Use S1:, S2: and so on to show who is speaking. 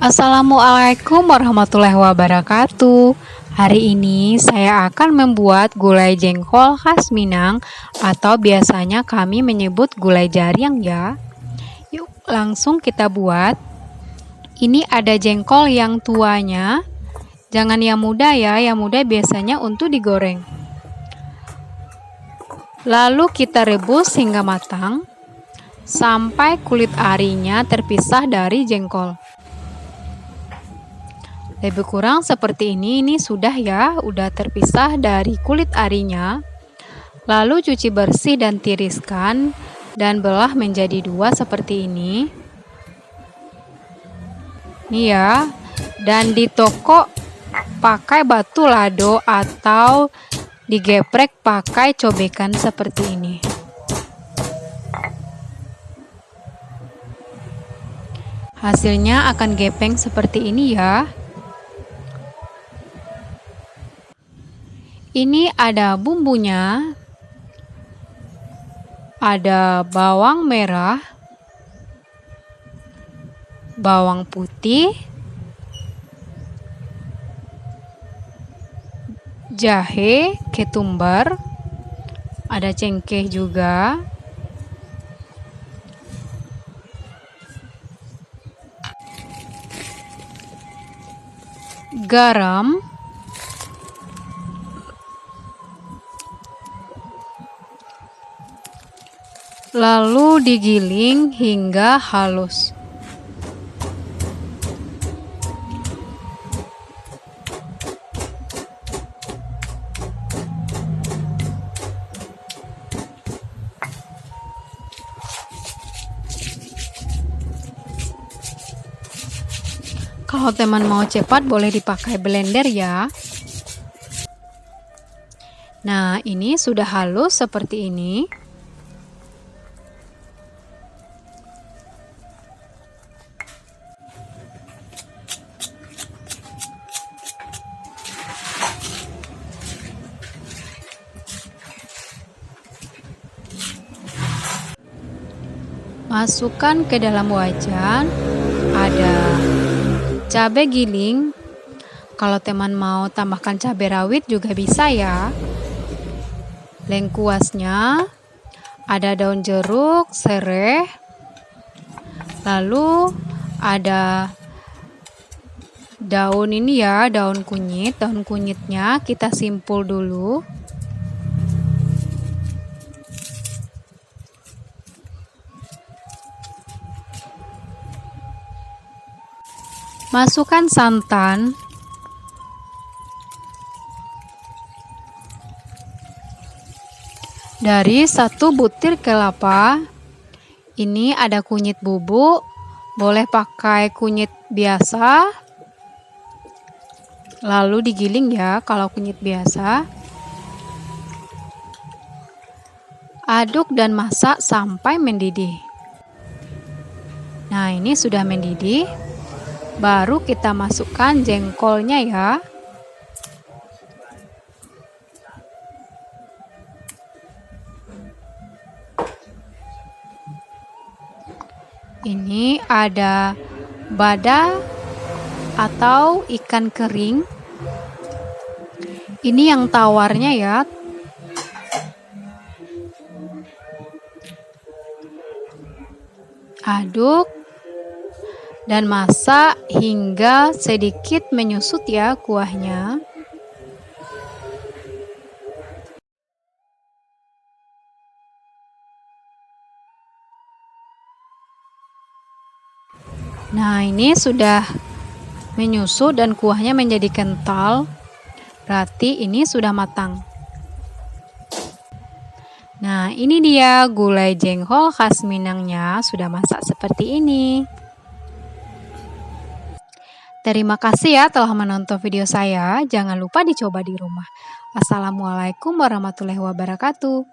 S1: Assalamualaikum warahmatullahi wabarakatuh. Hari ini saya akan membuat gulai jengkol khas Minang atau biasanya kami menyebut gulai jariang ya. Yuk langsung kita buat. Ini ada jengkol yang tuanya. Jangan yang muda ya, yang muda biasanya untuk digoreng. Lalu kita rebus hingga matang sampai kulit arinya terpisah dari jengkol. Lebih kurang seperti ini sudah ya, udah terpisah dari kulit arinya. Lalu cuci bersih dan tiriskan dan belah menjadi dua seperti ini. Nih ya, dan di toko pakai batu lado atau digeprek pakai cobekan seperti ini. Hasilnya akan gepeng seperti ini ya. Ini ada bumbunya, ada bawang merah, bawang putih, jahe, ketumbar, ada cengkeh juga, garam, lalu digiling hingga halus. Kalau teman mau cepat boleh dipakai blender ya. Nah, ini sudah halus seperti ini. Masukkan ke dalam wajan, ada cabai giling. Kalau teman mau tambahkan cabai rawit juga bisa ya. Lengkuasnya, ada daun jeruk, sereh, lalu ada daun ini ya, daun kunyit. Daun kunyitnya kita simpul dulu. Masukkan santan, dari 1 butir kelapa. Ini ada kunyit bubuk, boleh pakai kunyit biasa. Lalu digiling ya kalau kunyit biasa. Aduk dan masak sampai mendidih. Nah, ini sudah mendidih. Baru kita masukkan jengkolnya ya. Ini ada bada atau ikan kering. Ini yang tawarnya ya. Aduk dan masak hingga sedikit menyusut ya kuahnya. Nah, ini sudah menyusut dan kuahnya menjadi kental. Berarti ini sudah matang. Nah, ini dia gulai jengkol khas Minangnya sudah masak seperti ini. Terima kasih ya telah menonton video saya. Jangan lupa dicoba di rumah. Assalamualaikum warahmatullahi wabarakatuh.